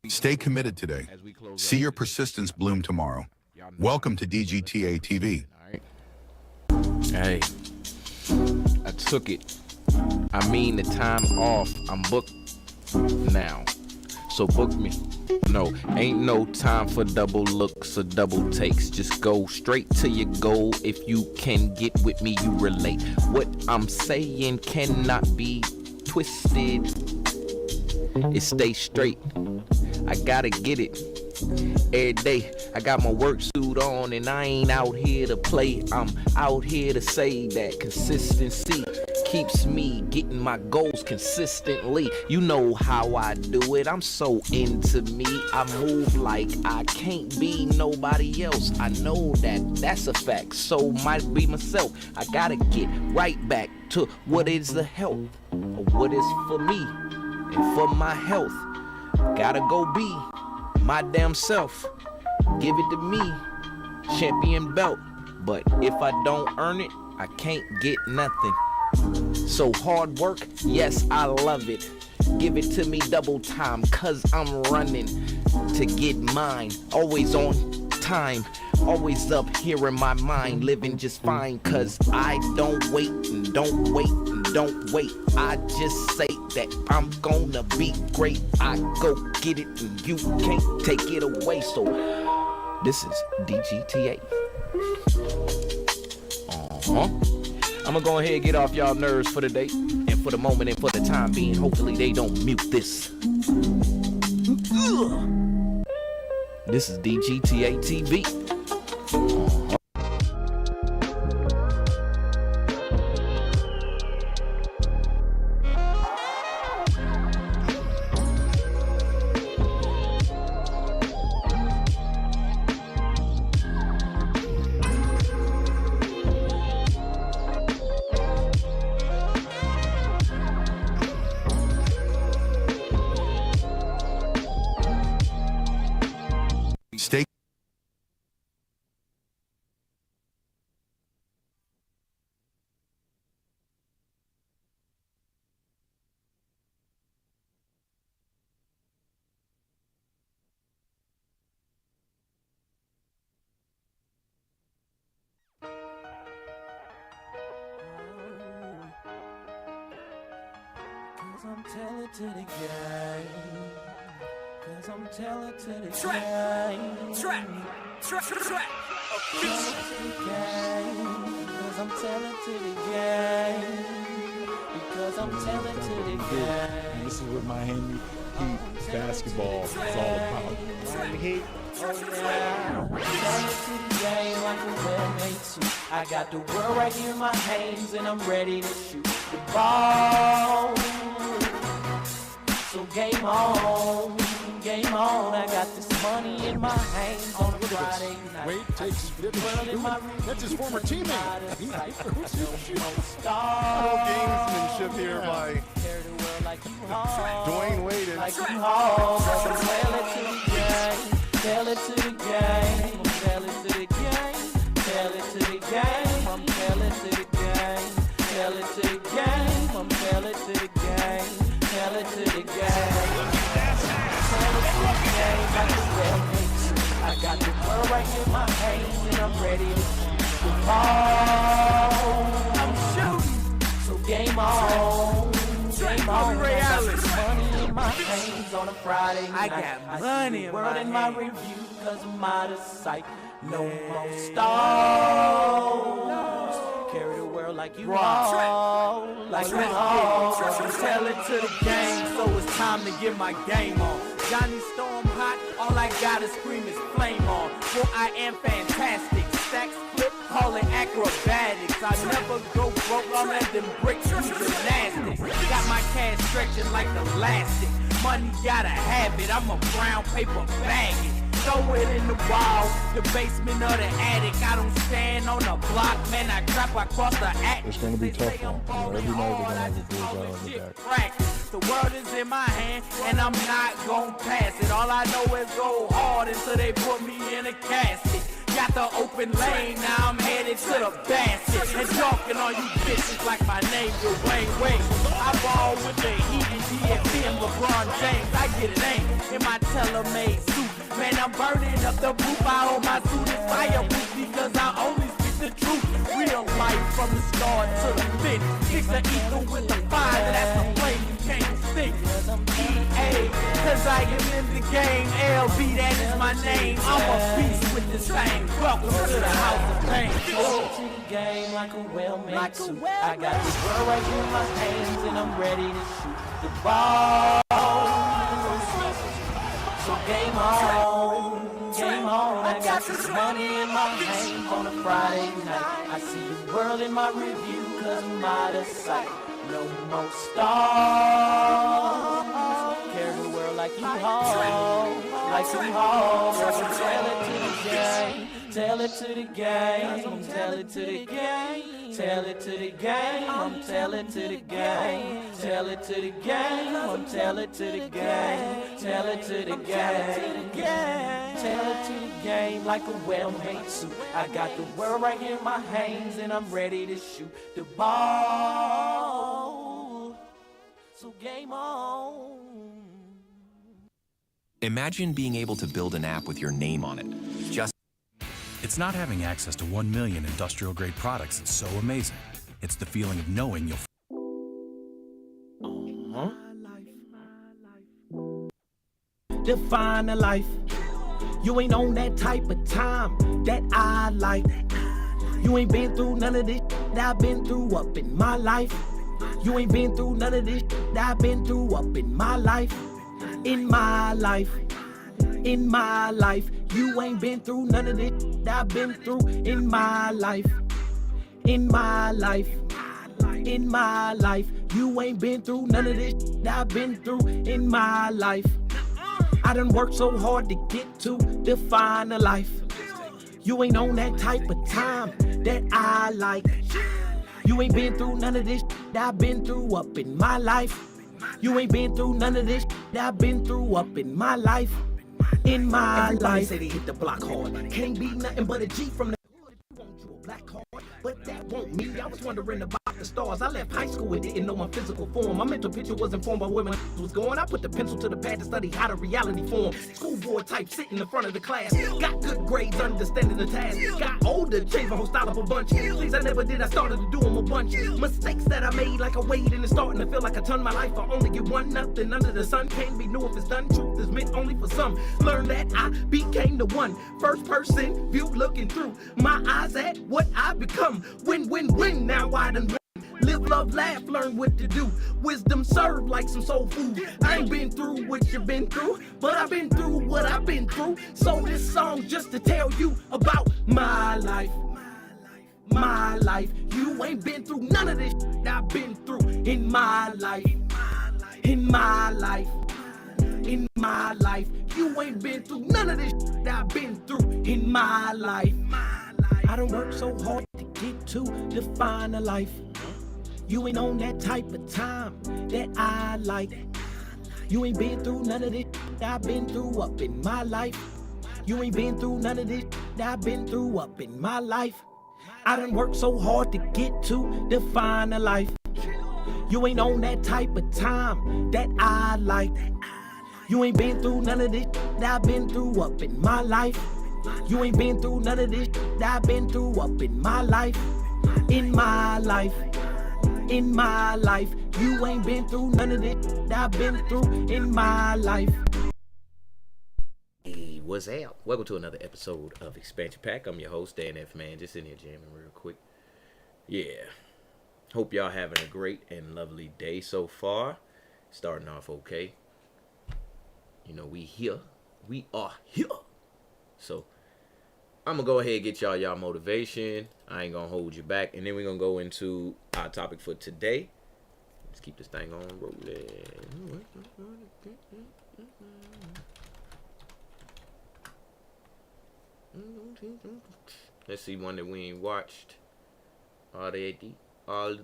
Stay committed today. See your persistence bloom tomorrow. Welcome to DGTA TV. Hey, I took it. I mean the time off. I'm booked now. So book me. No, ain't no time for double looks or double takes. Just go straight to your goal. If you can get with me, you relate. What I'm saying cannot be twisted. It stays straight. I gotta get it every day. I got my work suit on and I ain't out here to play. I'm out here to say that consistency keeps me getting my goals consistently. You know how I do it. I'm so into me. I move like I can't be nobody else. I know that that's a fact. So might be myself. I gotta get right back to what is the health, or what is for me and for my health. Gotta go be my damn self. Give it to me, champion belt. But if I don't earn it, I can't get nothing. So hard work, yes, I love it. Give it to me double time, cause I'm running to get mine. Always on time, always up here in my mind, living just fine, cause I don't wait and don't wait and don't wait. I just say that I'm gonna be great. I go get it and you can't take it away. So this is DGTA. I'ma go ahead and get off y'all nerves for the day and for the moment and for the time being. Hopefully they don't mute this. This is DGTA TV. Stay. Cause I'm telling to the game. Cause I'm telling to the game. Track. Cause I'm telling to the game. Because I'm telling to the game. This is what Miami Heat basketball is all about. Miami Heat. Oh yeah, telling to the game like a well-made suit. I got the world right here in my hands and I'm ready to shoot the ball. So game on, game on. I got this money in my hands on a Friday night. Wade takes that's his former teammate. Gamesmanship here by Dwayne Wade. Like you haul, tell it to the game, tell it to the game, tell it to the game, tell it to the game, I'm tell it to the game, tell it to the game, I'm tell it to the game. Tell it to the game. Tell it to the game like a well-made. I got the world right in my hands and I'm ready to shoot the ball. I'm shooting, so game on. Game on. I got this money in my hands on a Friday night. I got money in my in my review cause I'm out of sight. No more stars. Carry the world like you all, like you all. Tell it to the game, so it's time to get my game on. Johnny Storm hot, all I gotta scream is flame on. For I am fantastic, stacks flip, call it acrobatics. I never go broke, all of them bricks do gymnastics. Got my cash stretching like elastic. Money gotta have it, I'm a brown paper bag it. Throw it in the wall, the basement or the attic. I don't stand on the block, man. I trap across the attic. It's going to be tough one. Every night they're going to have a bullseye on the back. The world is in my hand, and I'm not gonna pass it. All I know is go hard until they put me in a casket. Got the open lane, now I'm headed to the basket. And talking on you bitches like my name Dwayne Wade. I ball with the Heat and DFM, LeBron James. I get it ain't in my tailor-made suit. Man, I'm burning up the booth. I hold my suit is fireproof because I only speak the truth. Real life from the start to the finish. Fix the ether with the fire, that's the flame you can't stick. EA, cause I am in the game. LB, that is my name. I'm a beast with this thing. Welcome to the house of pain. To the game like a well-made suit. I got this world right here in my hands and I'm ready to shoot the ball. So game on, game on. I got this money in my hands on a Friday night. I see the world in my review cause I'm out of sight. No more stars. Carry the world like you haul, like you haul. Tell it to the game. Tell it to the game, tell it to the game, tell it to the game, tell it to the game, tell it to the game, tell it to the game, tell it to the game, tell it to the game like a well-made suit. I got the world right here in my hands and I'm ready to shoot the ball. So game on. Imagine being able to build an app with your name on it. It's not having access to 1 million industrial-grade products that's so amazing. It's the feeling of knowing you'll... Define a life. You ain't on that type of time that I like. You ain't been through none of this that I've been through up in my life. You ain't been through none of this that I've been through up in my life. In my life. In my life, you ain't been through none of this that I've been through in my life. In my life, in my life, you ain't been through none of this that I've been through in my life. I done worked so hard to get to define a life. You ain't on that type of time that I like. You ain't been through none of this that I've been through up in my life. You ain't been through none of this that I've been through up in my life. In my Everybody life. say they hit the block hard. Can't be nothing but a G from the hood. You want you a black card, but that won't me. I was wondering about the stars. I left high school and didn't know my physical form. My mental picture was informed by where my was going. I put the pencil to the pad to study how to reality form. School board type sitting in front of the class. Got good grades, understanding the task. Got older, changed my whole style up a bunch. Things I never did, I started to do them a bunch. Mistakes that I made like a weight and it's starting to feel like a ton. My life, I only get one, nothing under the sun. Can't be new if it's done. Truth is meant only for some. Learn that I became the one. First person view looking through my eyes at what I become. Win, win, win. Now I done won. Live, love, laugh, learn what to do. Wisdom serve like some soul food. I ain't been through what you've been through, but I've been through what I've been through. So this song just to tell you about my life. My life. You ain't been through none of this shit I've been through in my life. In my life. In my life. You ain't been through none of this shit I've been through in my life. I done worked so hard to get to define a life. You ain't on that type of time that I like. You ain't been through none of this that I've been through up in my life. You ain't been through none of this that I've been through up in my life. I done worked so hard to get to define a life. You ain't on that type of time that I like. You ain't been through none of this that I've been through up in my life. You ain't been through none of this that I've been through up in my life. In my life. In my life. You ain't been through none of this that I've been through in my life. Hey, what's up? Welcome to another episode of Expansion Pack. I'm your host, Dan F. Man. Just in here jamming real quick. Yeah. Hope y'all having a great and lovely day so far. Starting off okay. You know, we here. We are here. So, I'm going to go ahead and get y'all motivation. I ain't going to hold you back. And then we're going to go into our topic for today. Let's keep this thing on rolling. Let's see one that we ain't watched already. Oh,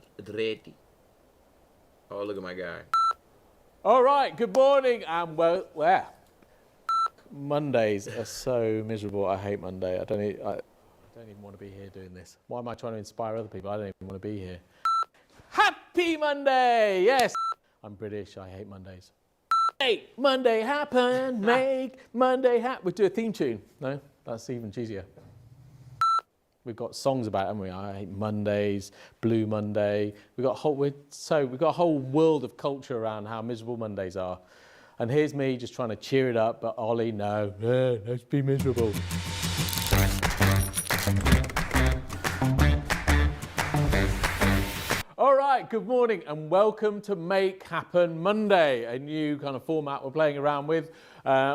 look at my guy. All right, good morning and Mondays are so miserable. I hate Monday. I don't even want to be here doing this. Why am I trying to inspire other people? I don't even want to be here. Happy Monday! Yes! I'm British. I hate Mondays. Make Monday happen. Make Monday happen. We'll do a theme tune. No? That's even cheesier. We've got songs about it, haven't we? I hate Mondays, Blue Monday. We've got a whole world of culture around how miserable Mondays are. And here's me just trying to cheer it up, but Ollie, no, let's be miserable. All right, good morning and welcome to Make Happen Monday, a new kind of format we're playing around with.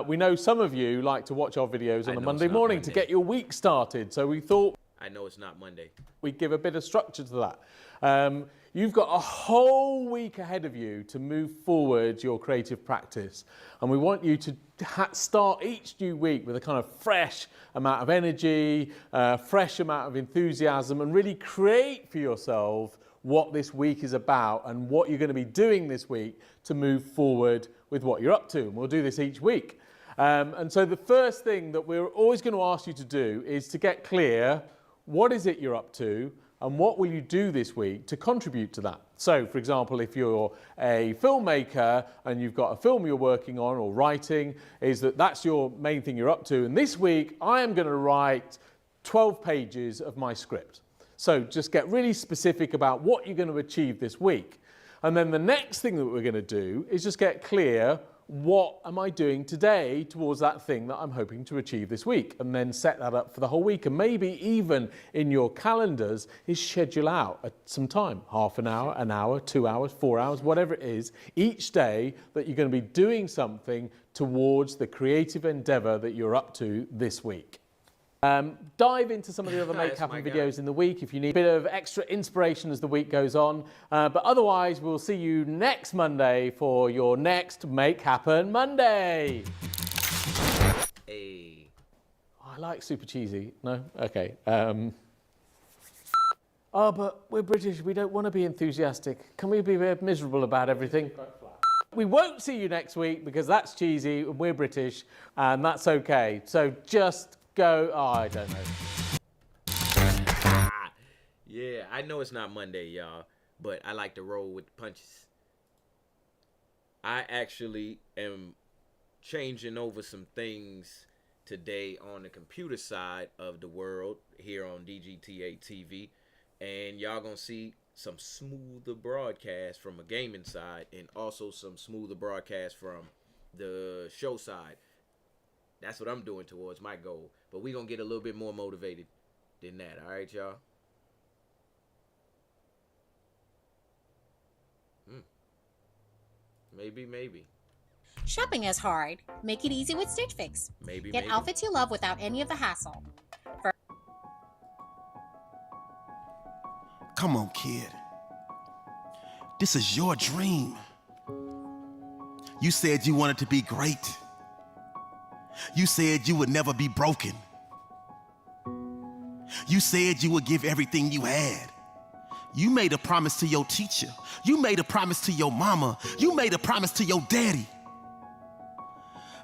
We know some of you like to watch our videos on a Monday morning to get your week started, so we thought I know it's not Monday. We'd give a bit of structure to that. You've got a whole week ahead of you to move forward your creative practice. And we want you to start each new week with a kind of fresh amount of energy, fresh amount of enthusiasm, and really create for yourself what this week is about and what you're going to be doing this week to move forward with what you're up to. And we'll do this each week. And so the first thing that we're always going to ask you to do is to get clear, what is it you're up to? And what will you do this week to contribute to that? So, for example, if you're a filmmaker and you've got a film you're working on or writing, that's your main thing you're up to. And this week, I am going to write 12 pages of my script. So just get really specific about what you're going to achieve this week. And then the next thing that we're going to do is just get clear, what am I doing today towards that thing that I'm hoping to achieve this week? And then set that up for the whole week. And maybe even in your calendars is schedule out some time, half an hour, 2 hours, 4 hours, whatever it is, each day that you're going to be doing something towards the creative endeavor that you're up to this week. Dive into some of the other Make Happen videos in the week if you need a bit of extra inspiration as the week goes on. But otherwise, we'll see you next Monday for your next Make Happen Monday. Hey. Oh, I like super cheesy. No? Okay. Oh, but we're British. We don't want to be enthusiastic. Can we be a bit miserable about everything? We won't see you next week because that's cheesy and we're British and that's okay. So just go, I don't know. Yeah, I know it's not Monday, y'all, but I like to roll with the punches. I actually am changing over some things today on the computer side of the world here on DGTA TV, and y'all gonna see some smoother broadcast from a gaming side and also some smoother broadcast from the show side. That's what I'm doing towards my goal. But we're going to get a little bit more motivated than that. All right, y'all? Maybe. Shopping is hard. Make it easy with Stitch Fix. Get outfits you love without any of the hassle. Come on, kid. This is your dream. You said you wanted to be great. You said you would never be broken. You said you would give everything you had. You made a promise to your teacher. You made a promise to your mama. You made a promise to your daddy.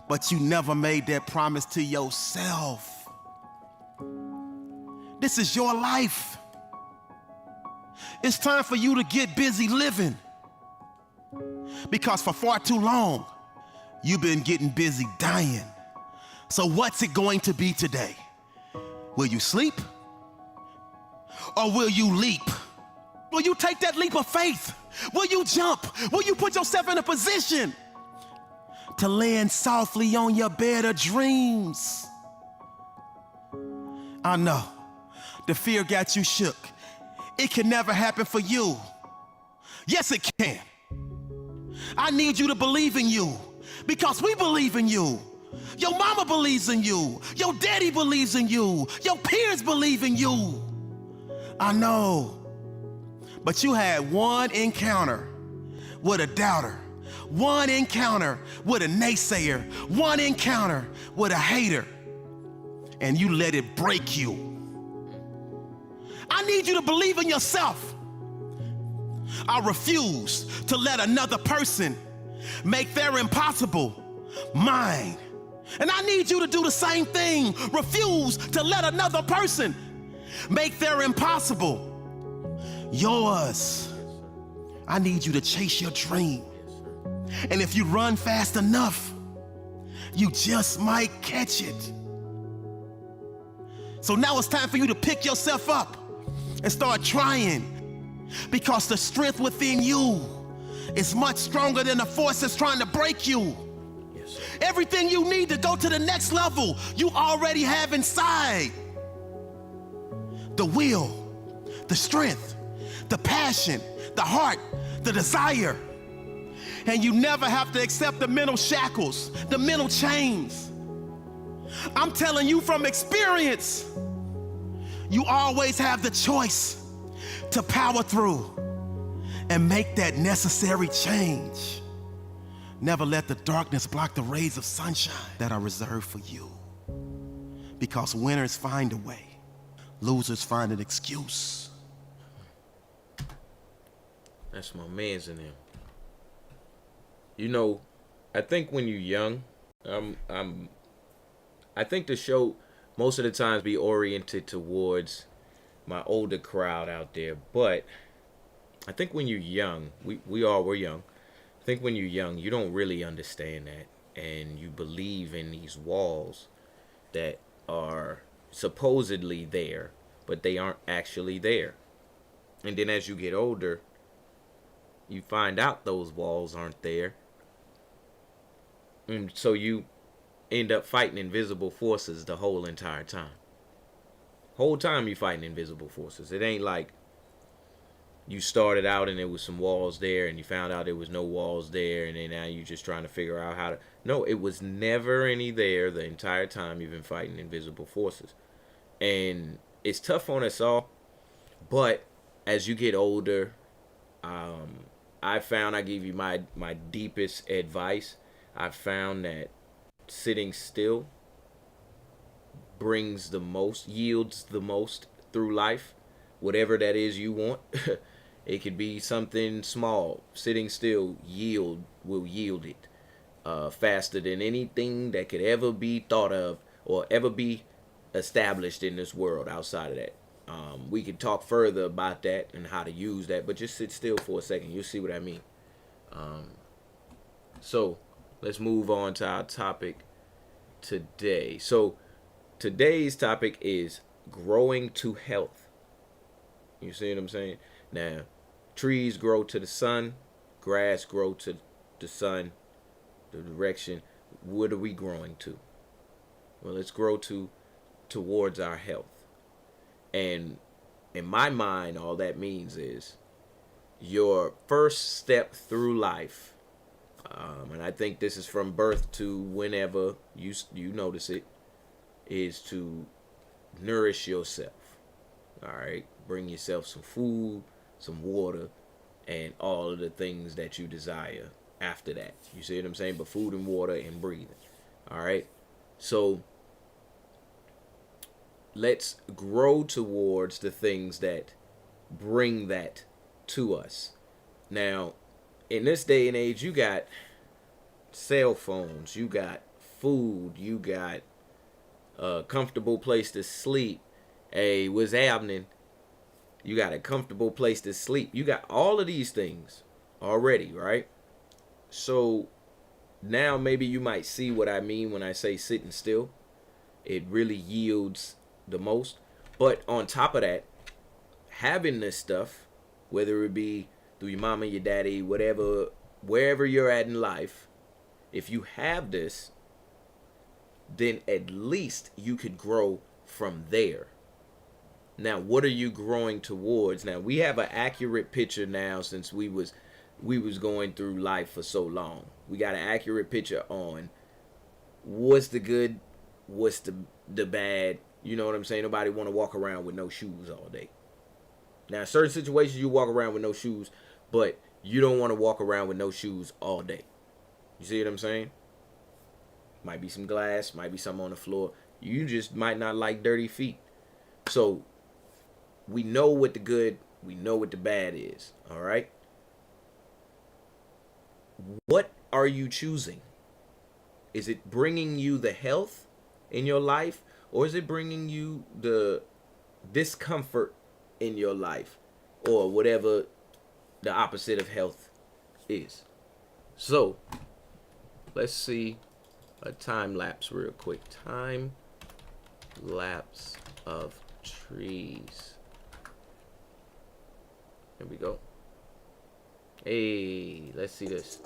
But you never made that promise to yourself. This is your life. It's time for you to get busy living. Because for far too long, you've been getting busy dying. So what's it going to be today? Will you sleep? Or will you leap? Will you take that leap of faith? Will you jump? Will you put yourself in a position to land softly on your bed of dreams? I know, the fear got you shook. It can never happen for you. Yes, it can. I need you to believe in you because we believe in you. Your mama believes in you. Your daddy believes in you. Your peers believe in you. I know. But you had one encounter with a doubter, one encounter with a naysayer, one encounter with a hater, and you let it break you. I need you to believe in yourself. I refuse to let another person make their impossible mine. And I need you to do the same thing. Refuse to let another person make their impossible yours. I need you to chase your dream. And if you run fast enough, you just might catch it. So now it's time for you to pick yourself up and start trying, because the strength within you is much stronger than the force that's trying to break you. Everything you need to go to the next level, you already have inside. The will, the strength, the passion, the heart, the desire. And you never have to accept the mental shackles, the mental chains. I'm telling you from experience, you always have the choice to power through and make that necessary change. Never let the darkness block the rays of sunshine that are reserved for you. Because winners find a way, losers find an excuse. That's my man's in him. You know, I think when you're young, I think the show most of the times be oriented towards my older crowd out there. But I think when you're young, we're young. I think when you're young, you don't really understand that. And you believe in these walls that are supposedly there, but they aren't actually there. And then as you get older, you find out those walls aren't there. And so you end up fighting invisible forces the whole entire time. Whole time you fighting invisible forces. It ain't like you started out and there was some walls there and you found out there was no walls there and then now you're just trying to figure out how to... No, it was never any there the entire time you've been fighting invisible forces. And it's tough on us all, but as you get older, I give you my deepest advice. I found that sitting still brings the most, yields the most through life, whatever that is you want. It could be something small. Sitting still will yield it faster than anything that could ever be thought of or ever be established in this world outside of that. We could talk further about that and how to use that, but just sit still for a second. You'll see what I mean. So let's move on to our topic today. So today's topic is growing to health. You see what I'm saying? Now, trees grow to the sun, grass grow to the sun, the direction. What are we growing to? Well, let's grow towards our health. And in my mind, all that means is your first step through life. And I think this is from birth to whenever you notice it, is to nourish yourself. All right, bring yourself some food, some water, and all of the things that you desire after that. You see what I'm saying? But food and water and breathing. All right, so let's grow towards the things that bring that to us. Now, in this day and age, you got cell phones, you got food, you got a comfortable place to sleep. Hey, what's happening? You got a comfortable place to sleep. You got all of these things already, right? So now maybe you might see what I mean when I say sitting still. It really yields the most. But on top of that, having this stuff, whether it be through your mama, your daddy, whatever, wherever you're at in life, if you have this, then at least you could grow from there. Now, what are you growing towards? Now, we have an accurate picture now since we was going through life for so long. We got an accurate picture on what's the good, what's the bad. You know what I'm saying? Nobody want to walk around with no shoes all day. Now, certain situations you walk around with no shoes, but you don't want to walk around with no shoes all day. You see what I'm saying? Might be some glass, might be something on the floor. You just might not like dirty feet. So we know what the good, we know what the bad is. All right? What are you choosing? Is it bringing you the health in your life, or is it bringing you the discomfort in your life, or whatever the opposite of health is? So let's see a time lapse real quick. Time lapse of trees. Here we go. Hey, let's see this.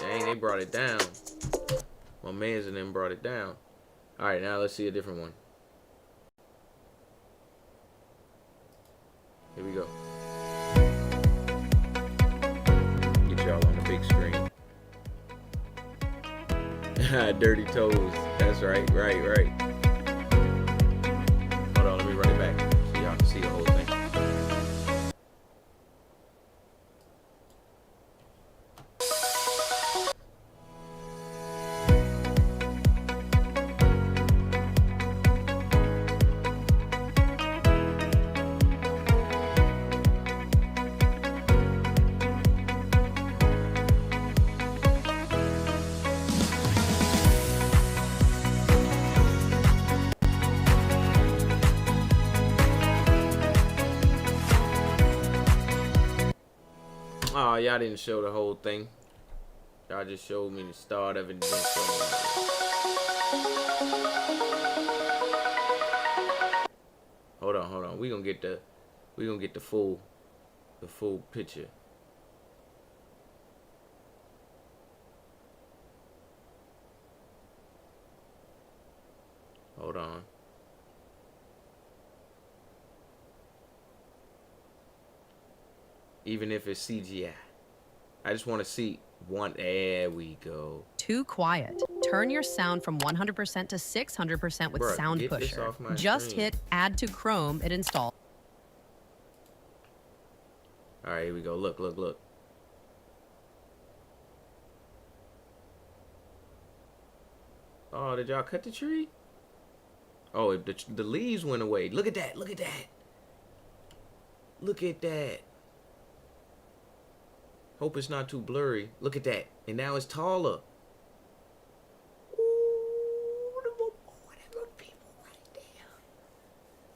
Dang, they brought it down. My mans and them brought it down. All right, now let's see a different one. Here we go. Get y'all on the big screen. Dirty toes. That's right, right. Hold on, let me run it back so y'all can see the whole thing. Oh, y'all didn't show the whole thing. Y'all just showed me the start of it. Didn't show me hold on. We gonna get the full picture. Hold on. Even if it's CGI. I just want to see one. There we go. Too quiet. Turn your sound from 100% to 600% with Bruh, Sound get this Pusher. off my Just screen. hit Add to Chrome and install. All right, here we go. Look. Oh, did y'all cut the tree? Oh, the leaves went away. Look at that. Look at that. Hope it's not too blurry. Look at that. And now it's taller. Ooh, them little people right there.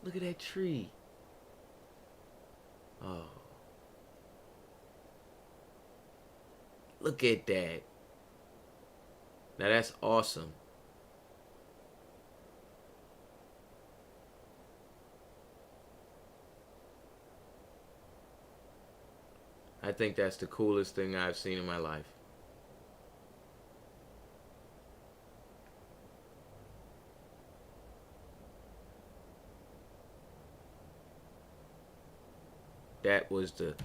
Look at that tree. Oh. Look at that. Now that's awesome. I think that's the coolest thing I've seen in my life. That was the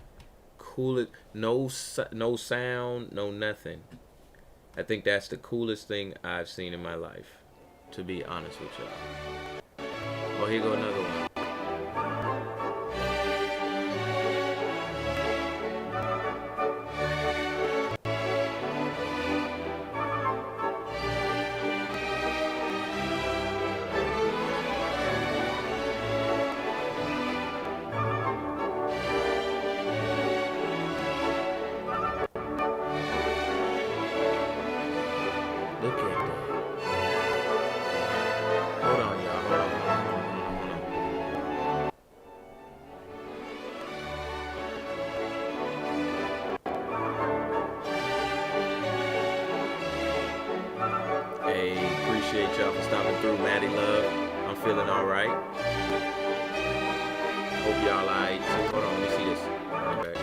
coolest. No sound, no nothing. I think that's the coolest thing I've seen in my life, to be honest with y'all. Oh, here go another one. Look at that. Hold on, y'all. Hold on. Hey, appreciate y'all for stopping through. Maddie Love, I'm feeling all right. Hope y'all alright. Hold on, let me see this. Okay.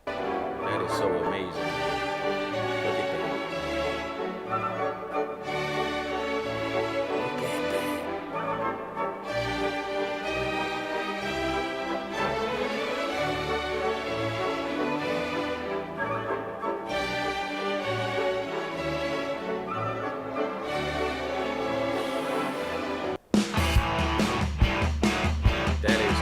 That is so amazing. Look at that. Look at that. That is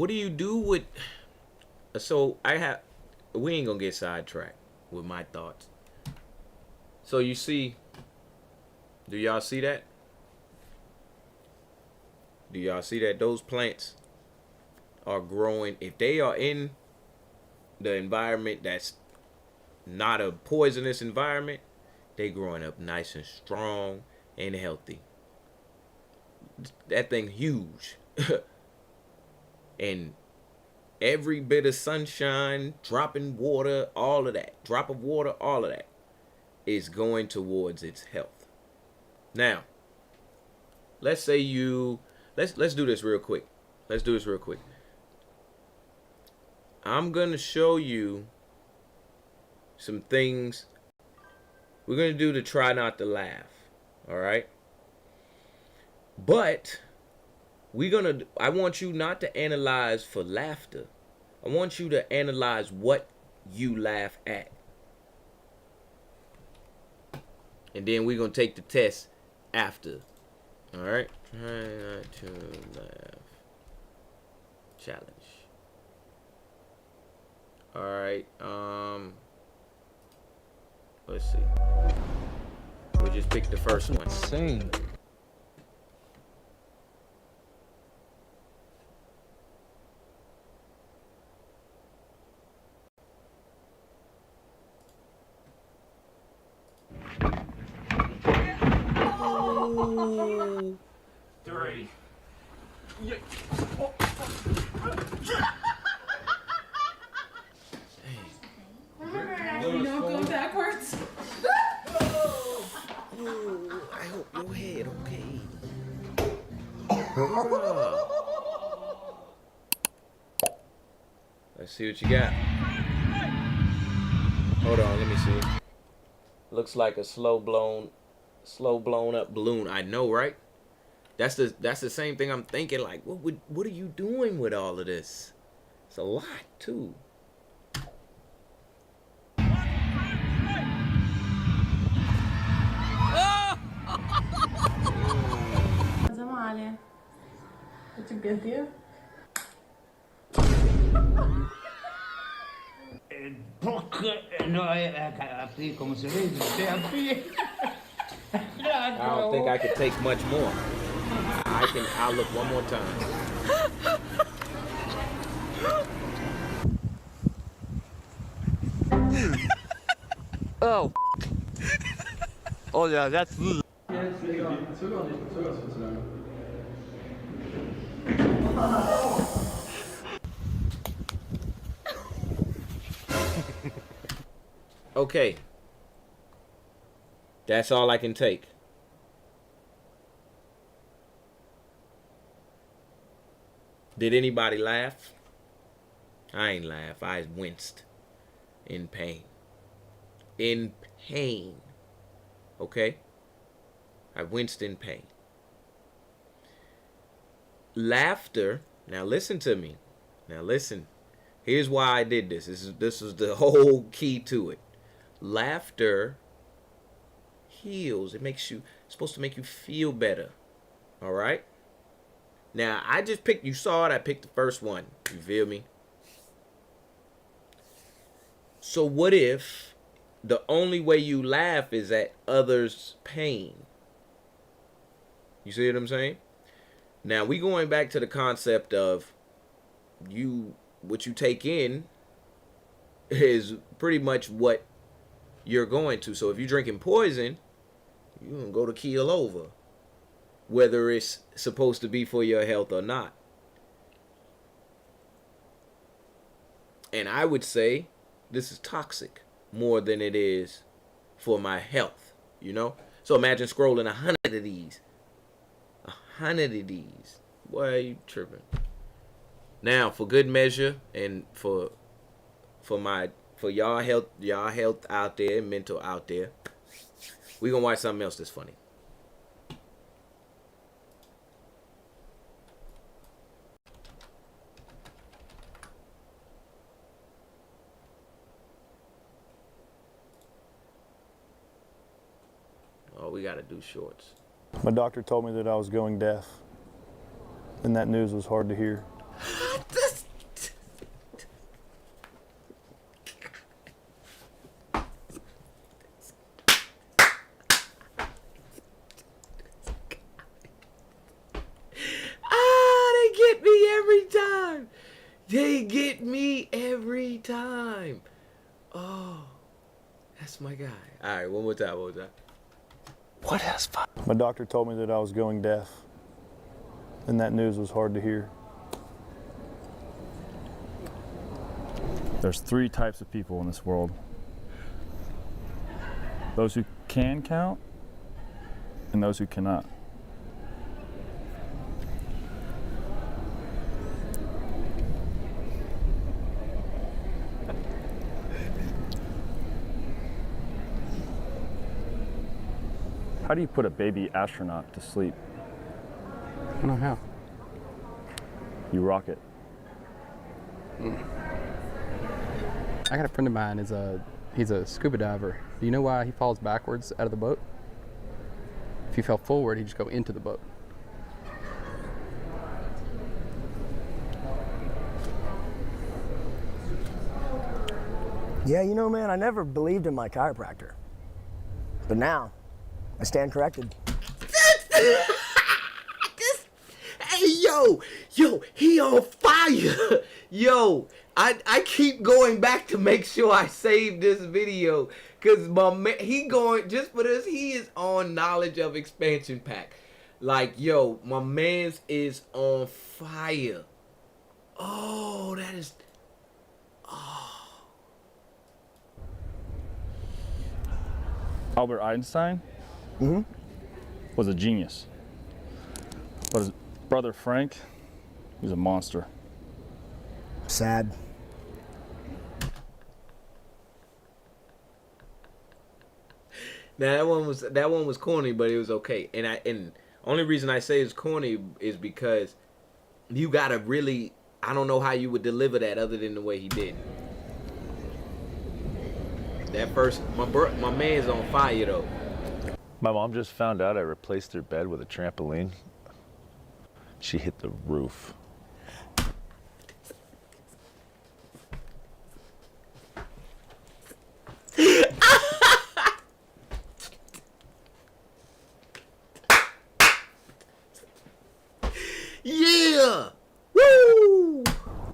what do you do with? So we ain't gonna get sidetracked with my thoughts. So you see, do y'all see that? Do y'all see that those plants are growing? If they are in the environment that's not a poisonous environment, they growing up nice and strong and healthy. That thing huge. And every bit of sunshine, dropping water, all of that, drop of water, all of that is going towards its health. Now, let's say let's do this real quick. Let's do this real quick. I'm gonna show you some things we're gonna do to try not to laugh. All right. But I want you not to analyze for laughter. I want you to analyze what you laugh at. And then we're going to take the test after. All right? Try not to laugh. Challenge. All right. Let's see. We just picked the first one. Insane. Three. You know, going backwards. I hope your head okay. Let's see what you got. Hold on, let me see. Looks like a slow blown up balloon. I know, right? That's the same thing I'm thinking. Like, what are you doing with all of this? It's a lot too. Cosa male? Faccio piacere? No, aquí, como se ve, usted aquí. I don't think I could take much more. I'll look one more time. Oh. Oh yeah, that's. Okay. That's all I can take. Did anybody laugh? I ain't laugh. I winced in pain. In pain. Okay? I winced in pain. Laughter. Now listen to me. Now listen. Here's why I did this. This is the whole key to it. Laughter heals. It's supposed to make you feel better. All right? Now, you saw it, I picked the first one. You feel me? So what if the only way you laugh is at others' pain? You see what I'm saying? Now, we going back to the concept of what you take in is pretty much what you're going to. So if you're drinking poison, you're going to go to keel over, whether it's supposed to be for your health or not. And I would say this is toxic more than it is for my health, you know? So imagine scrolling 100 of these. 100 of these. Why are you tripping? Now, for good measure and for y'all health out there, mental out there, we gonna watch something else that's funny. Oh, we gotta do shorts. My doctor told me that I was going deaf, and that news was hard to hear. This That's my guy. All right, one more time. What has 5? My doctor told me that I was going deaf, and that news was hard to hear. There's 3 types of people in this world. Those who can count, and those who cannot. How do you put a baby astronaut to sleep? I don't know how. You rock it. I got a friend of mine, he's a scuba diver. Do you know why he falls backwards out of the boat? If he fell forward, he'd just go into the boat. Yeah, you know, man, I never believed in my chiropractor. But now, I stand corrected. Hey, yo, he on fire. Yo, I keep going back to make sure I save this video. Because my man, he going, just for this, he is on Knowledge of Expansion Pack. Like, yo, my man's is on fire. Oh, that is, Albert Einstein was a genius. But his brother Frank, he was a monster. Sad. Now that one was corny, but it was okay. And only reason I say it's corny is because you gotta really, I don't know how you would deliver that other than the way he did. That first, my man's on fire though. My mom just found out I replaced her bed with a trampoline. She hit the roof. Yeah! Woo!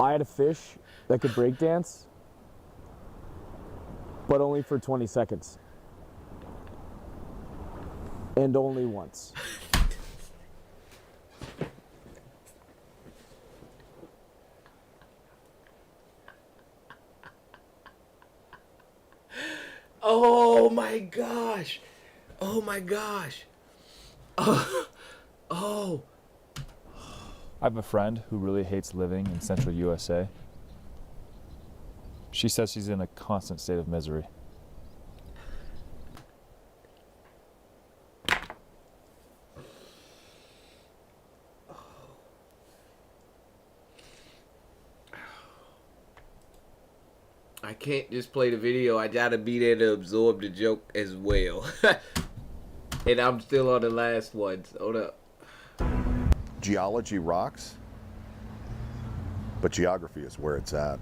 I had a fish that could break dance, but only for 20 seconds. And only once. Oh my gosh. Oh my gosh. Oh. I have a friend who really hates living in central USA. She says she's in a constant state of misery. I can't just play the video. I gotta be there to absorb the joke as well. And I'm still on the last one. Hold up. Geology rocks, but geography is where it's at.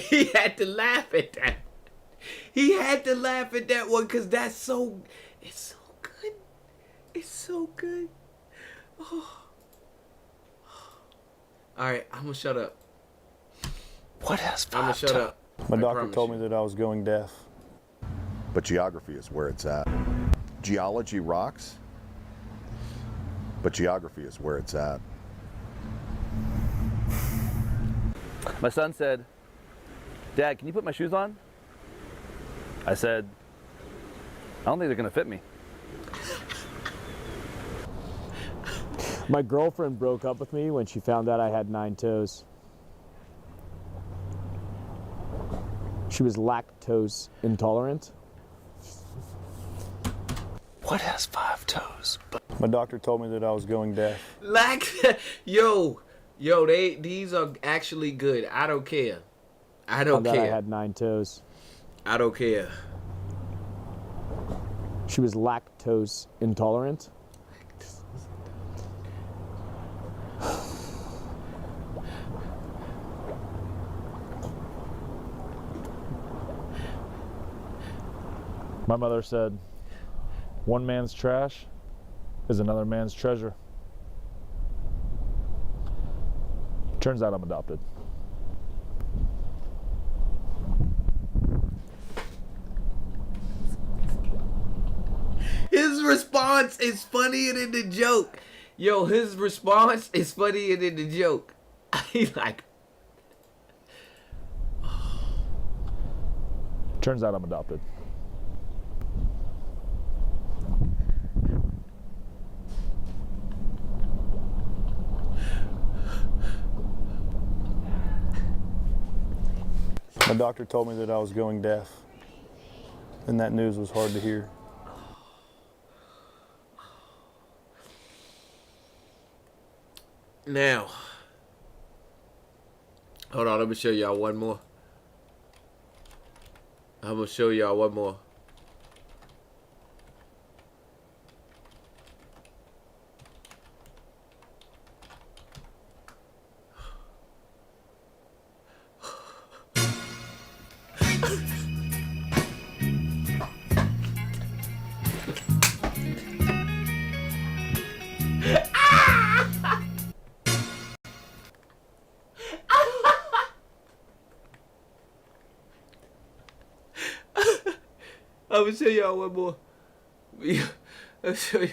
He had to laugh at that. He had to laugh at that one because that's so, it's so good. It's so good. Oh. All right, I'm gonna shut up. What has 5 I'm gonna shut up. My I doctor promise told you. me that I was going deaf. But geography is where it's at. Geology rocks, but geography is where it's at. My son said, "Dad, can you put my shoes on?" I said, "I don't think they're gonna fit me." My girlfriend broke up with me when she found out I had 9 toes. She was lactose intolerant. What has 5 toes? My doctor told me that I was going deaf. Yo, these are actually good. I don't care. I don't Found out I care. had 9 toes. I don't care. She was lactose intolerant. My mother said, "One man's trash is another man's treasure." Turns out I'm adopted. His response is funnier than the joke. Yo, his response is funnier than the joke. He's like, Turns out I'm adopted. My doctor told me that I was going deaf, and that news was hard to hear. now. Hold on, let me show y'all one more. I'm gonna show y'all one more. I'm gonna show y'all one more. I'll show you.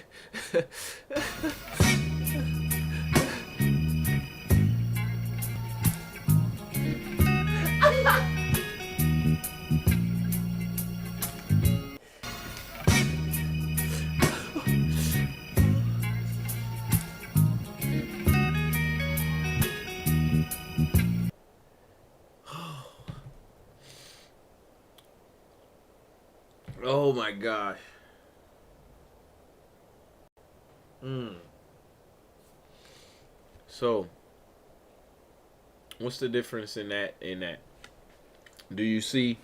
Oh my gosh. So, what's the difference in that? Do you see?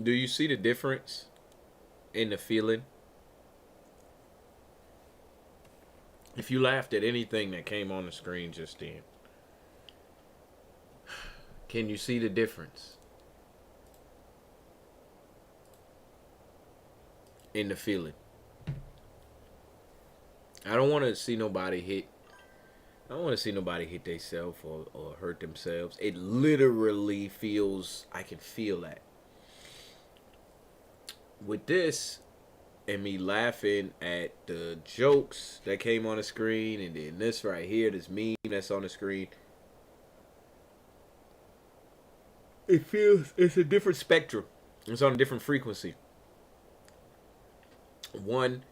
Do you see the difference in the feeling? If you laughed at anything that came on the screen just then, can you see the difference in the feeling? I don't want to see nobody hit. I don't want to see nobody hit themselves or hurt themselves. It literally feels, I can feel that. With this, and me laughing at the jokes that came on the screen, and then this right here, this meme that's on the screen, it feels, it's a different spectrum. It's on a different frequency. One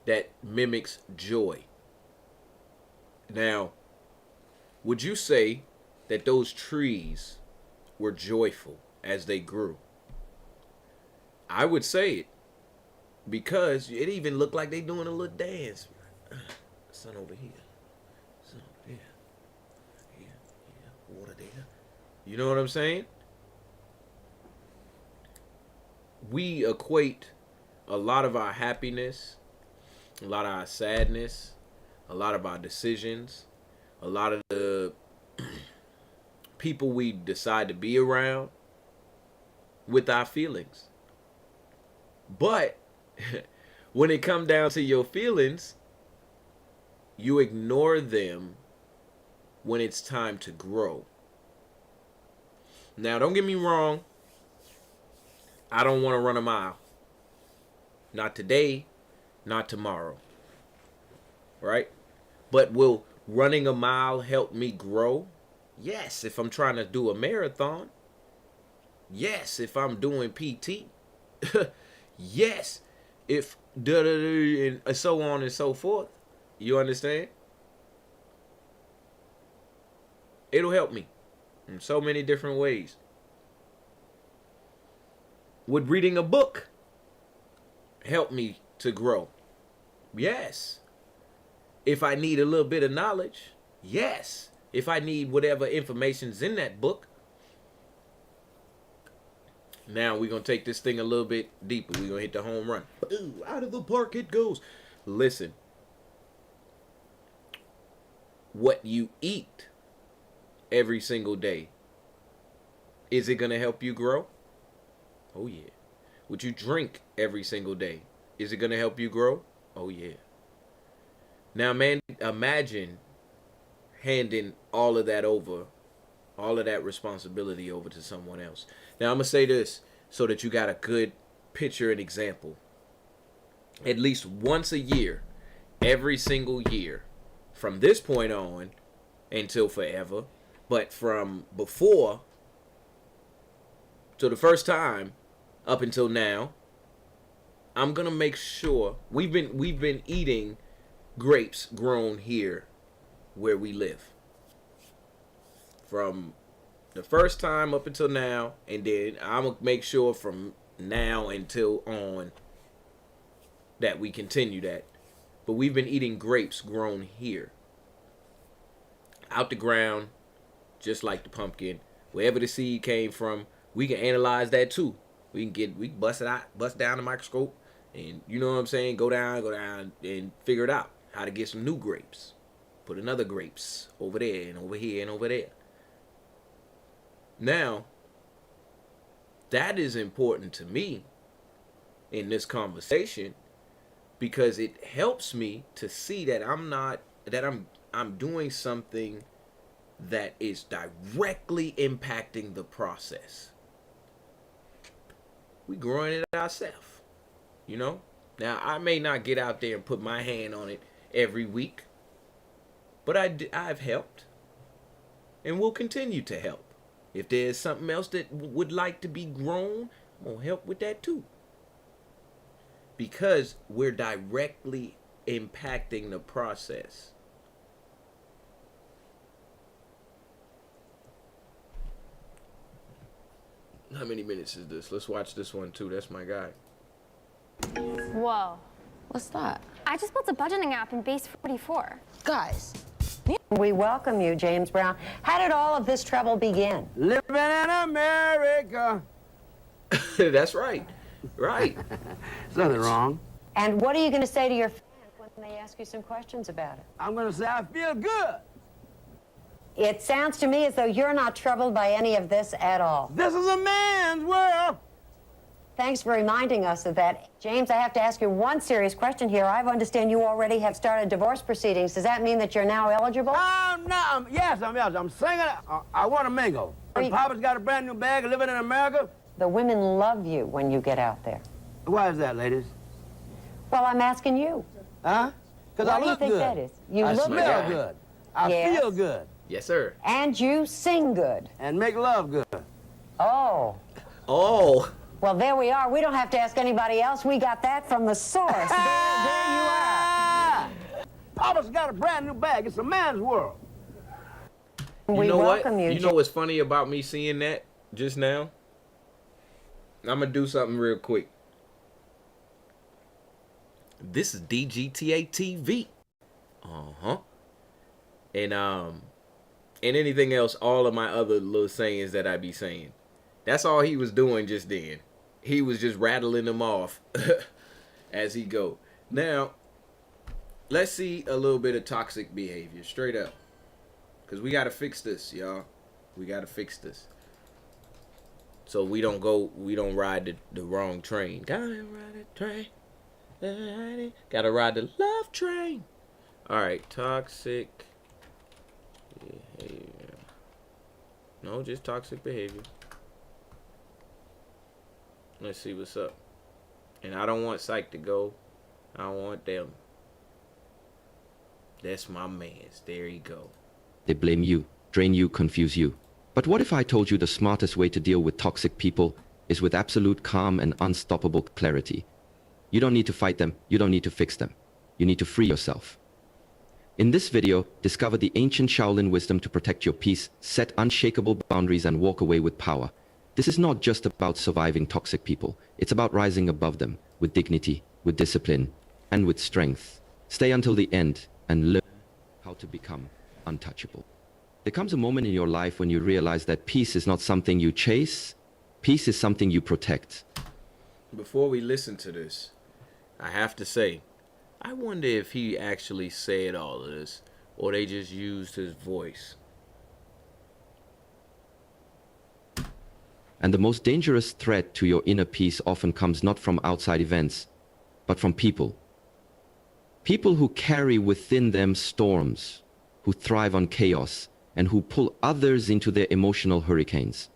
that mimics joy. Now, would you say that those trees were joyful as they grew? I would say it, because it even looked like they doing a little dance. Sun over here. Sun over there. Here, here, water there. You know what I'm saying? We equate a lot of our happiness, a lot of our sadness, a lot of our decisions, a lot of the people we decide to be around with our feelings. But when it comes down to your feelings, you ignore them when it's time to grow. Now, don't get me wrong. I don't want to run a mile. Not today, not tomorrow. Right? But will running a mile help me grow? Yes, if I'm trying to do a marathon. Yes, if I'm doing PT. Yes, if and so on and so forth. You understand? It'll help me in so many different ways. Would reading a book help me to grow? Yes. If I need a little bit of knowledge, yes. If I need whatever information's in that book. Now we're going to take this thing a little bit deeper. We're going to hit the home run. Ooh, out of the park it goes. Listen. What you eat every single day, is it going to help you grow? Oh, yeah. What you drink every single day, is it going to help you grow? Oh, yeah. Now, man, imagine handing all of that over all of that responsibility over to someone else. Now I'm gonna say this so that you got a good picture and example. At least once a year, every single year, from this point on until forever, but from before to the first time up until now, I'm gonna make sure we've been eating grapes grown here where we live. From the first time up until now, and then I'm gonna make sure from now until on that we continue that. But we've been eating grapes grown here. Out the ground, just like the pumpkin. Wherever the seed came from, we can analyze that too. We can bust it out, bust down the microscope, and you know what I'm saying, go down and figure it out. How to get some new grapes. Put another grapes over there and over here and over there. Now, that is important to me in this conversation because it helps me to see that I'm doing something that is directly impacting the process. We growing it ourselves, you know? Now, I may not get out there and put my hand on it every week, but I've helped and will continue to help. If there's something else that would like to be grown, I'm going to help with that too. Because we're directly impacting the process. How many minutes is this? Let's watch this one too. That's my guy. Whoa. What's that? I just built a budgeting app in Base 44. Guys, we welcome you, James Brown. How did all of this trouble begin? Living in America. That's right. Right. There's nothing wrong. And what are you going to say to your fans when they ask you some questions about it? I'm going to say I feel good. It sounds to me as though you're not troubled by any of this at all. This is a man's world. Thanks for reminding us of that. James, I have to ask you one serious question here. I understand you already have started divorce proceedings. Does that mean that you're now eligible? Yes, I'm eligible. I'm single. I want to mingle. And Papa's got a brand new bag of living in America. The women love you when you get out there. Why is that, ladies? Well, I'm asking you. Huh? Because I look good. What do you think good. that is? You I look smell good. I feel good. Yes, sir. And you sing good. And make love good. Oh. Oh. Well, there we are. We don't have to ask anybody else. We got that from the source. there you are. Papa's got a brand new bag. It's a man's world. We welcome you. You know what's funny about me seeing that just now? I'm going to do something real quick. This is DGTA TV. Uh-huh. And anything else, all of my other little sayings that I be saying. That's all he was doing just then. He was just rattling them off as he go. Now, let's see a little bit of toxic behavior, straight up. Because we got to fix this, y'all. We got to fix this. So we don't ride the wrong train. Gotta ride the train. Gotta ride the love train. Alright, toxic behavior. No, just toxic behavior. Let's see what's up. And I don't want Psych to go. I don't want them. That's my man's. There you go. They blame you, drain you, confuse you. But what if I told you the smartest way to deal with toxic people is with absolute calm and unstoppable clarity? You don't need to fight them. You don't need to fix them. You need to free yourself. In this video, discover the ancient Shaolin wisdom to protect your peace, set unshakable boundaries, and walk away with power. This is not just about surviving toxic people. It's about rising above them with dignity, with discipline, and with strength. Stay until the end and learn how to become untouchable. There comes a moment in your life when you realize that peace is not something you chase. Peace is something you protect. Before we listen to this, I have to say, I wonder if he actually said all of this or they just used his voice. And the most dangerous threat to your inner peace often comes not from outside events, but from people. People who carry within them storms, who thrive on chaos, and who pull others into their emotional hurricanes.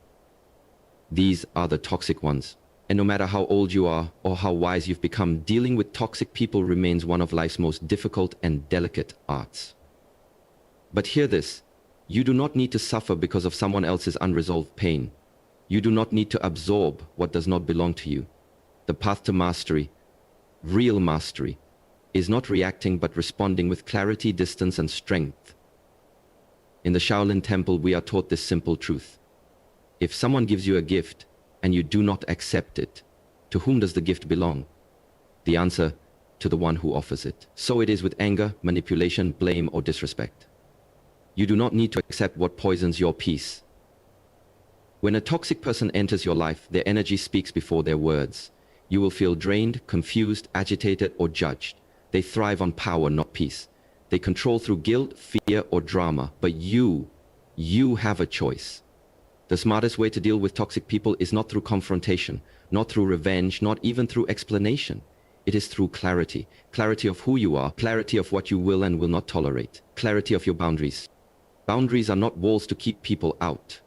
These are the toxic ones. And no matter how old you are or how wise you've become, dealing with toxic people remains one of life's most difficult and delicate arts. But hear this, you do not need to suffer because of someone else's unresolved pain. You do not need to absorb what does not belong to you. The path to mastery, real mastery, is not reacting but responding with clarity, distance, and strength. In the Shaolin Temple, we are taught this simple truth. If someone gives you a gift and you do not accept it, to whom does the gift belong? The answer, to the one who offers it. So it is with anger, manipulation, blame, or disrespect. You do not need to accept what poisons your peace. When a toxic person enters your life, their energy speaks before their words. You will feel drained, confused, agitated, or judged. They thrive on power, not peace. They control through guilt, fear, or drama. But you have a choice. The smartest way to deal with toxic people is not through confrontation, not through revenge, not even through explanation. It is through clarity. Clarity of who you are, clarity of what you will and will not tolerate, clarity of your boundaries. Boundaries are not walls to keep people out.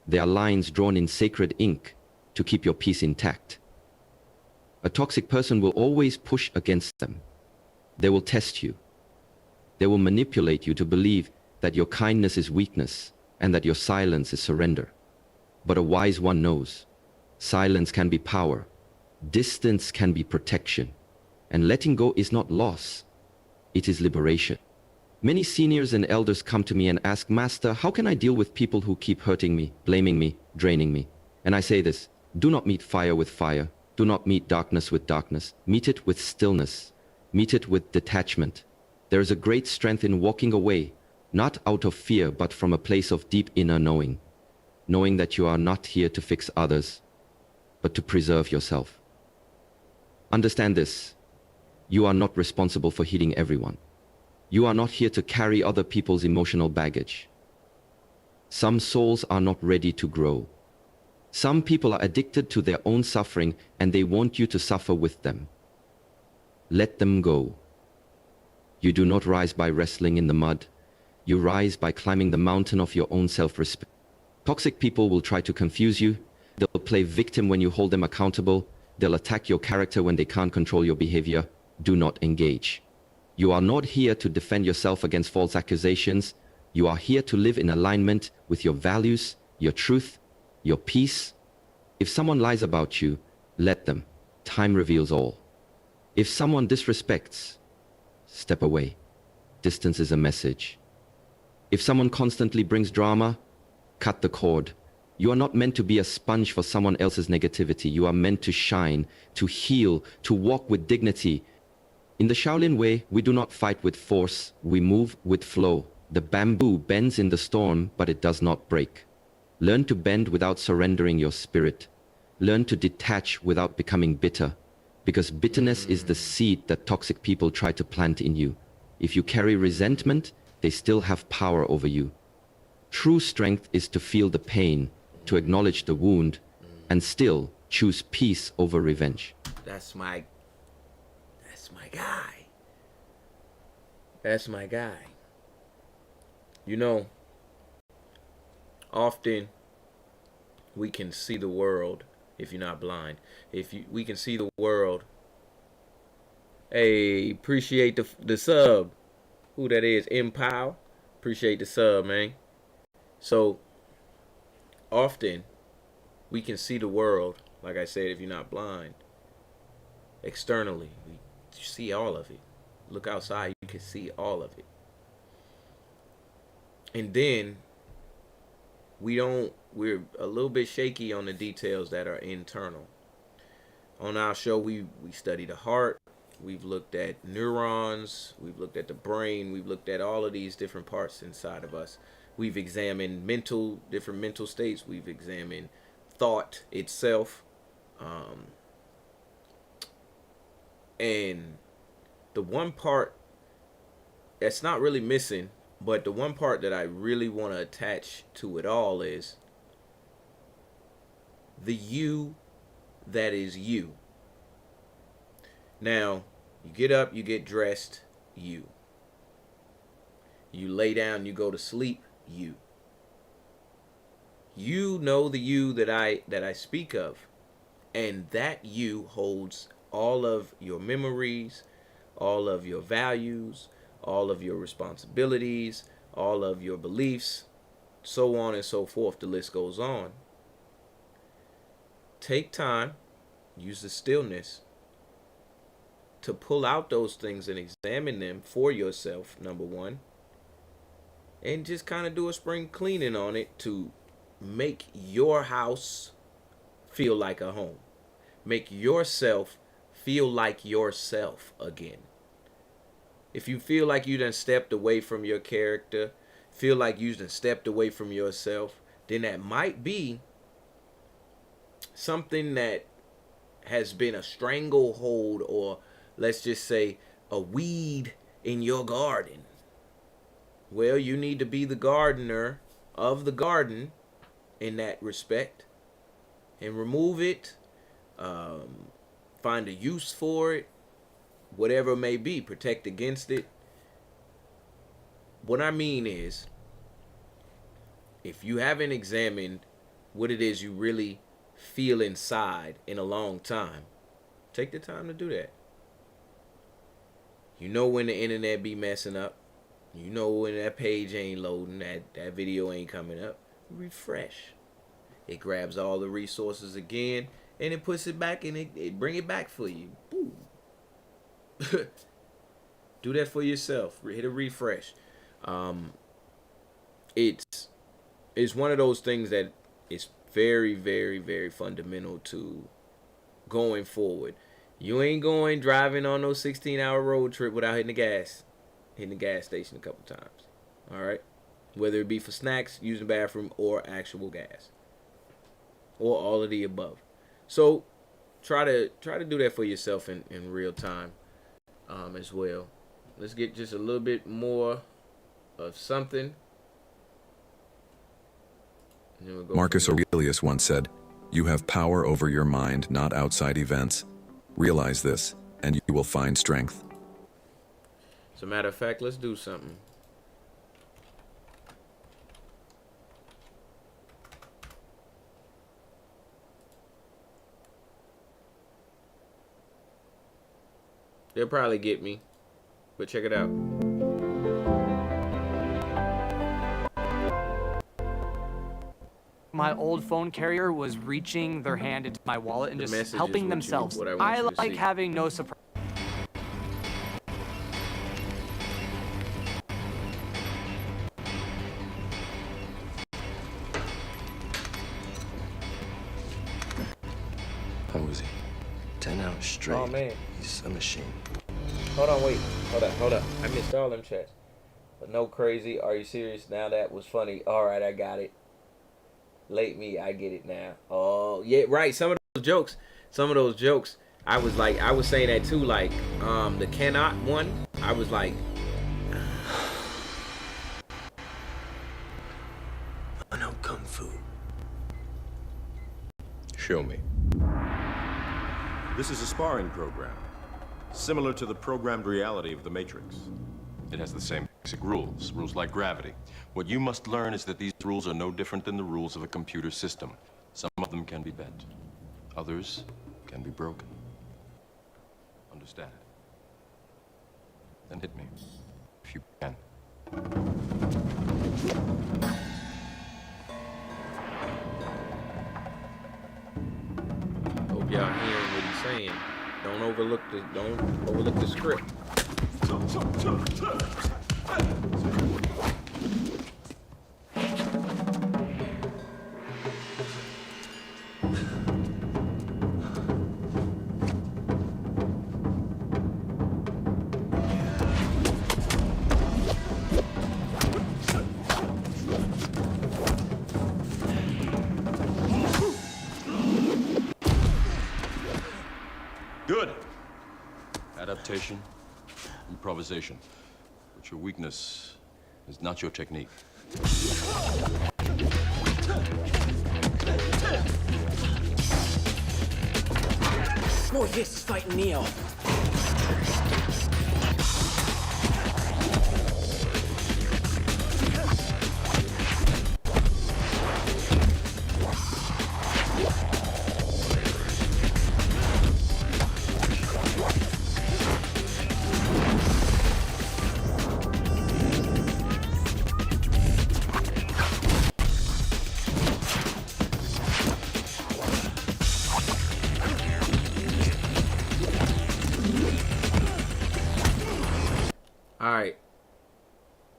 They are lines drawn in sacred ink to keep your peace intact. A toxic person will always push against them. They will test you. They will manipulate you to believe that your kindness is weakness and that your silence is surrender. But a wise one knows silence can be power, distance can be protection, and letting go is not loss, it is liberation. Many seniors and elders come to me and ask, Master, how can I deal with people who keep hurting me, blaming me, draining me? And I say this, do not meet fire with fire. Do not meet darkness with darkness. Meet it with stillness. Meet it with detachment. There is a great strength in walking away, not out of fear, but from a place of deep inner knowing. Knowing that you are not here to fix others, but to preserve yourself. Understand this. You are not responsible for healing everyone. You are not here to carry other people's emotional baggage. Some souls are not ready to grow. Some people are addicted to their own suffering and they want you to suffer with them. Let them go. You do not rise by wrestling in the mud. You rise by climbing the mountain of your own self-respect. Toxic people will try to confuse you. They'll play victim when you hold them accountable. They'll attack your character when they can't control your behavior. Do not engage. You are not here to defend yourself against false accusations. You are here to live in alignment with your values, your truth, your peace. If someone lies about you, let them. Time reveals all. If someone disrespects, step away. Distance is a message. If someone constantly brings drama, cut the cord. You are not meant to be a sponge for someone else's negativity. You are meant to shine, to heal, to walk with dignity. In the Shaolin way, we do not fight with force, we move with flow. The bamboo bends in the storm, but it does not break. Learn to bend without surrendering your spirit. Learn to detach without becoming bitter. Because bitterness is the seed that toxic people try to plant in you. If you carry resentment, they still have power over you. True strength is to feel the pain, to acknowledge the wound, and still choose peace over revenge. That's my guy. That's my guy. You know, often we can see the world if you're not blind. We can see the world. Hey, appreciate the sub. Who that is? Empow. Appreciate the sub, man. So often we can see the world, like I said, if you're not blind, externally. We see all of it. Look outside, you can see all of it. And then we're a little bit shaky on the details that are internal. On our show, we study the heart. We've looked at neurons. We've looked at the brain. We've looked at all of these different parts inside of us. We've examined different mental states. We've examined thought itself. And the one part that's not really missing, but the one part that I really want to attach to it all is the you that is you. Now, you get up, you get dressed, you. You lay down, you go to sleep, you. You know the you that I speak of, and that you holds all of your memories, all of your values, all of your responsibilities, all of your beliefs, so on and so forth. The list goes on. Take time, use the stillness to pull out those things and examine them for yourself, number one, and just kind of do a spring cleaning on it to make your house feel like a home. Make yourself feel like yourself again. If you feel like you done stepped away from your character, feel like you done stepped away from yourself, then that might be something that has been a stranglehold, or let's just say a weed in your garden. Well, you need to be the gardener of the garden in that respect and remove it, find a use for it, whatever it may be, protect against it. What I mean is, if you haven't examined what it is you really feel inside in a long time, take the time to do that. You know when the internet be messing up. You know when that page ain't loading, that video ain't coming up. Refresh. It grabs all the resources again, and it puts it back, and it bring it back for you. Boom. Do that for yourself. Hit a refresh. It's one of those things that is very, very, very fundamental to going forward. You ain't going driving on no 16-hour road trip without hitting the gas station a couple times. All right, whether it be for snacks, using the bathroom, or actual gas, or all of the above. So try to do that for yourself in real time as well. Let's get just a little bit more of something. Marcus Aurelius once said, "You have power over your mind, not outside events. Realize this, and you will find strength." As a matter of fact, let's do something. They'll probably get me, but check it out. My old phone carrier was reaching their hand into my wallet and The just message is helping what themselves. I want I you to like see. having no surprise. How was he? 10 hours straight. Oh, man. He's a machine. Hold on, wait. Hold up. I missed all them chats. But no crazy. Are you serious? Now that was funny. All right, I got it. Late me, I get it now. Oh, yeah, right. Some of those jokes, I was saying that too, like, the cannot one, I was like, I know Kung Fu. Show me. This is a sparring program, similar to the programmed reality of the Matrix. It has the same basic rules like gravity. What you must learn is that these rules are no different than the rules of a computer system. Some of them can be bent, others can be broken. Understand? Then hit me, if you can. hope y'all hearing what he's saying. Don't overlook the script. Good. Adaptation, improvisation. But your weakness is not your technique. Morpheus is fighting Neo.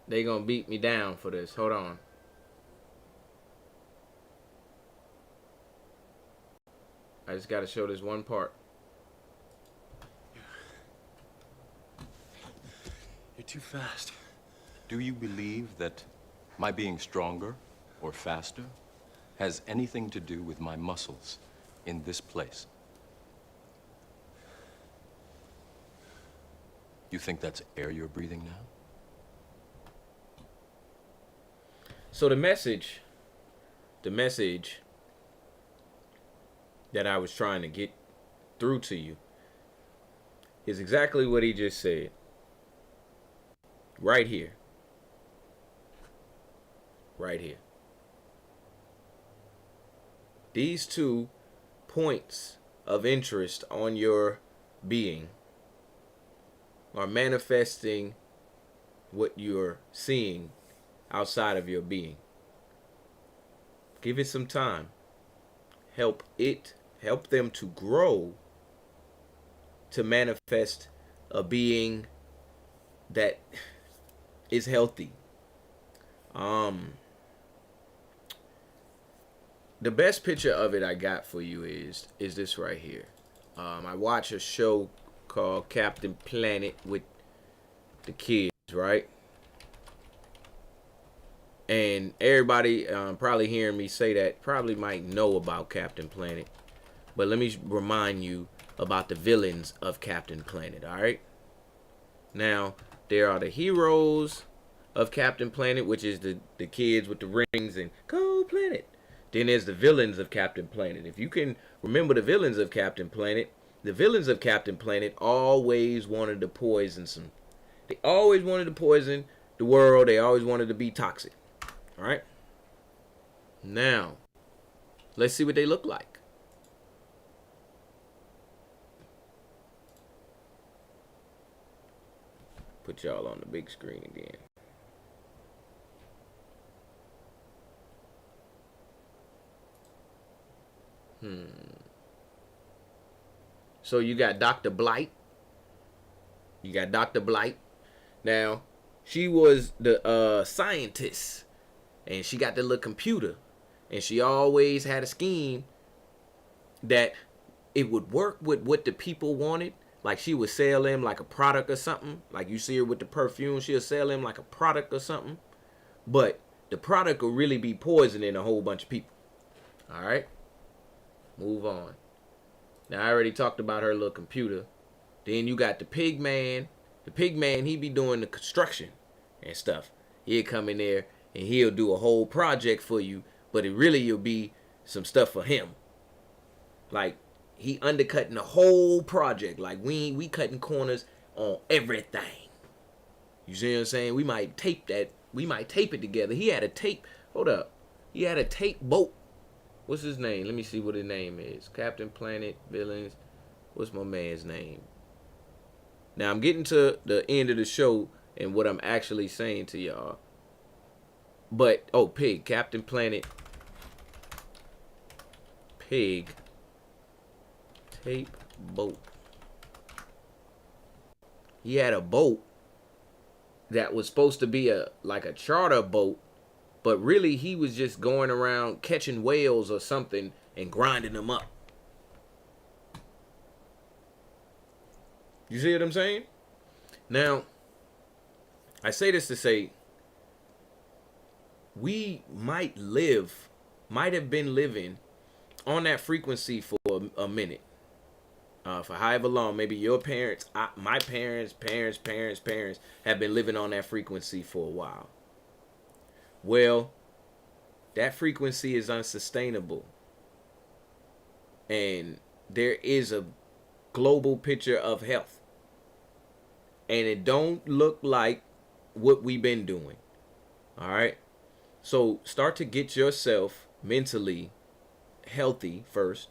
They gonna beat me down for this. Hold on. I just gotta show this one part. You're too fast. Do you believe that my being stronger or faster has anything to do with my muscles in this place? You think that's air you're breathing now? So the message that I was trying to get through to you is exactly what he just said. Right here. Right here. These 2 points of interest on your being are manifesting what you're seeing outside of your being. Give it some time. Help them to grow to manifest a being that is healthy. The best picture of it I got for you is this right here. I watch a show called Captain Planet with the kids, right? And everybody probably hearing me say that probably might know about Captain Planet. But let me remind you about the villains of Captain Planet, all right? Now, there are the heroes of Captain Planet, which is the kids with the rings and Cold Planet. Then there's the villains of Captain Planet. If you can remember the villains of Captain Planet, the villains of Captain Planet always wanted to poison some. They always wanted to poison the world. They always wanted to be toxic. All right? Now, let's see what they look like. Put y'all on the big screen again. So you got Dr. Blight. You got Dr. Blight. Now, she was the scientist. And she got the little computer. And she always had a scheme that it would work with what the people wanted. Like she would sell them like a product or something. Like you see her with the perfume. She'll sell them like a product or something. But the product will really be poisoning a whole bunch of people. All right. Move on. Now, I already talked about her little computer. Then you got the pig man. The pig man, he be doing the construction and stuff. He'll come in there and he'll do a whole project for you. But it really will be some stuff for him. Like, he undercutting the whole project. Like, we cutting corners on everything. You see what I'm saying? We might tape that. We might tape it together. He had a tape. Hold up. He had a tape boat. What's his name? Let me see what his name is. Captain Planet, villains. What's my man's name? Now, I'm getting to the end of the show and what I'm actually saying to y'all. But, oh, Pig. Captain Planet. Pig. Tape boat. He had a boat that was supposed to be like a charter boat. But really, he was just going around catching whales or something and grinding them up. You see what I'm saying? Now, I say this to say, we might have been living on that frequency for a minute. For however long, maybe your parents, my parents have been living on that frequency for a while. Well, that frequency is unsustainable. And there is a global picture of health. And it don't look like what we've been doing. All right? So start to get yourself mentally healthy first,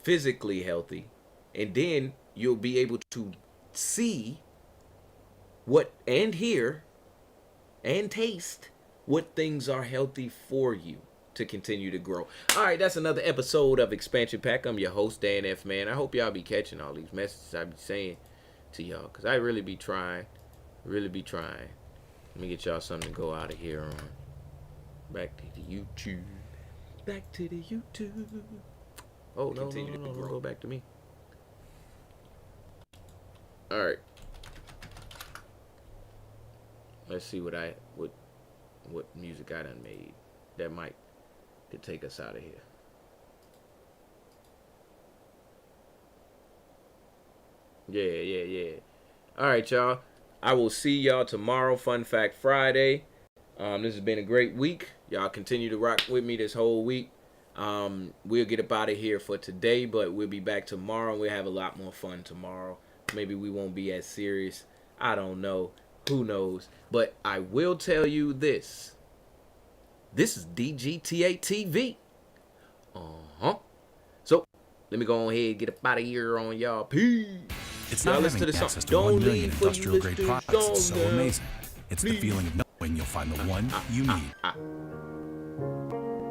physically healthy, and then you'll be able to see what and hear and taste what things are healthy for you to continue to grow. All right, that's another episode of Expansion Pack. I'm your host, Dan F. Man. I hope y'all be catching all these messages I be saying to y'all, because I really be trying. Let me get y'all something to go out of here on. Back to the YouTube. Back to the YouTube. Oh, no, go back to me. All right. Let's see what music I done made that could take us out of here. Yeah. All right, y'all. I will see y'all tomorrow, Fun Fact Friday. This has been a great week. Y'all continue to rock with me this whole week. We'll get up out of here for today, but we'll be back tomorrow. We'll have a lot more fun tomorrow. Maybe we won't be as serious. I don't know. Who knows? But I will tell you this. This is DGTA TV. So, let me go on ahead and get up out of here on y'all. Peace. It's not having access to 1 million industrial-grade products that's so amazing. It's the feeling of knowing you'll find the one you need.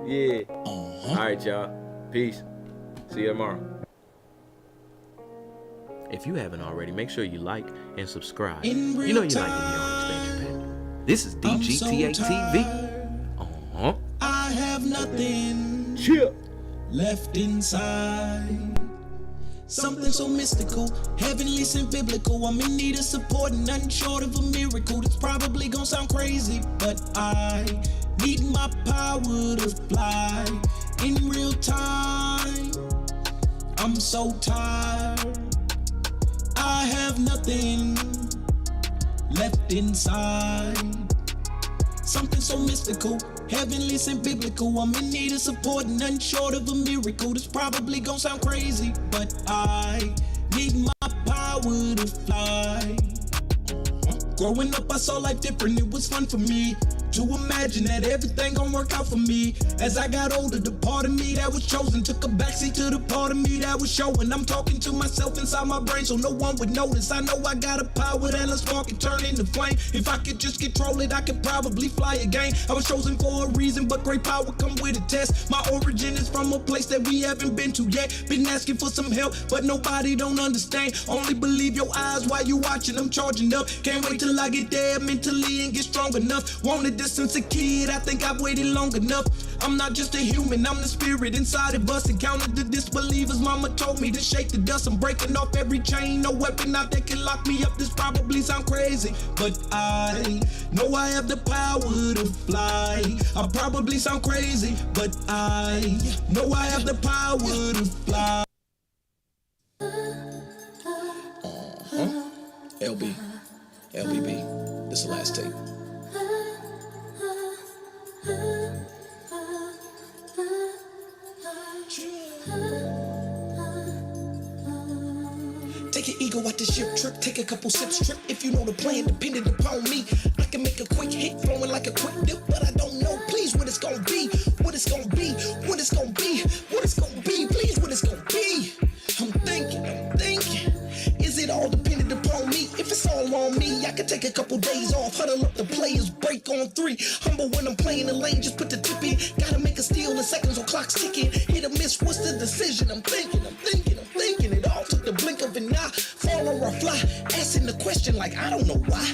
Yeah. All right, y'all. Peace. See you tomorrow. If you haven't already, make sure you like and subscribe. You know you like it here on Expansion Pack. This is DGTA TV. I have nothing left inside. Something so mystical, heavenly and biblical. I'm in need of support and nothing short of a miracle. That's probably gonna sound crazy, but I need my power to fly in real time. I'm so tired. I have nothing left inside. Something so mystical, heavenly and biblical. I'm in need of support and nothing short of a miracle. That's probably gonna sound crazy, but I need my power to fly. Growing up, I saw life different. It was fun for me to imagine that everything gon' work out for me. As I got older, the part of me that was chosen took a backseat to the part of me that was showing. I'm talking to myself inside my brain so no one would notice. I know I got a power that'll spark and turn into flame. If I could just control it, I could probably fly again. I was chosen for a reason, but great power come with a test. My origin is from a place that we haven't been to yet. Been asking for some help, but nobody don't understand. Only believe your eyes while you watching. I'm charging up. Can't wait till I get there mentally and get strong enough. Wanted this since a kid, I think I've waited long enough. I'm not just a human, I'm the spirit inside of us. Encountered the disbelievers, mama told me to shake the dust. I'm breaking off every chain, no weapon out there can lock me up. This probably sound crazy, but I know I have the power to fly. I probably sound crazy, but I know I have the power to fly. LBB, this is the last tape. Take your ego out the ship trip, take a couple sips trip. If you know the plan, dependent upon me. I can make a quick hit, flowing like a quick dip, but I don't know, please, what it's gonna be. What it's gonna be, what it's gonna be, what it's gonna be, please, what it's gonna be. I'm thinking, is it all dependent upon me? If it's all on me, I can take a couple days off, huddle up the players, break on 3. Humble when I'm playing the lane, just put the tip in. Gotta make a steal in seconds on clock's ticking. Hit or miss, what's the decision? I'm thinking. It all took the blink of an eye. Fall or fly, asking the question like I don't know why.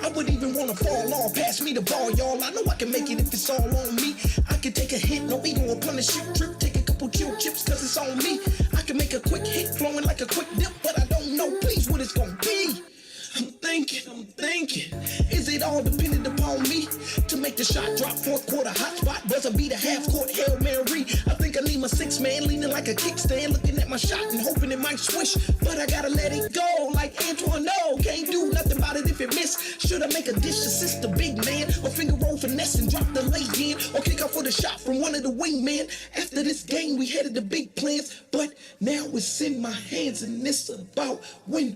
I wouldn't even wanna fall off, pass me the ball, y'all. I know I can make it if it's all on me. I can take a hit, no ego upon the ship trip. Take a couple chill chips, cause it's on me. I can make a quick hit, flowing like a quick dip, but I don't know, please, what it's gonna be. I'm thinking, is it all dependent upon me? To make the shot drop, fourth quarter hot spot, buzzer beat a half court Hail Mary. I think I need my 6-man, leaning like a kickstand, looking at my shot and hoping it might swish. But I gotta let it go, like Antoine, no, can't do nothing about it if it miss. Should I make a dish assist the big man, or finger roll finesse and drop the lay in, or kick off for the shot from one of the wingmen? After this game, we headed to big plans, but now it's in my hands, and it's about when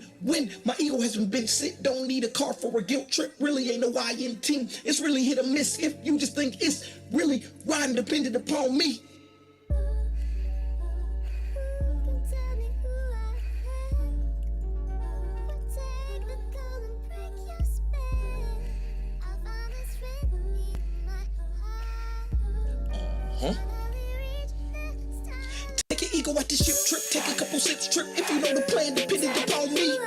my ego has been sit. Don't need a car for a guilt trip. Really ain't no INT. It's really hit or miss. If you just think it's really riding dependent upon me. Take your ego out the ship trip. Take a couple sips trip. If you know the plan dependent upon me.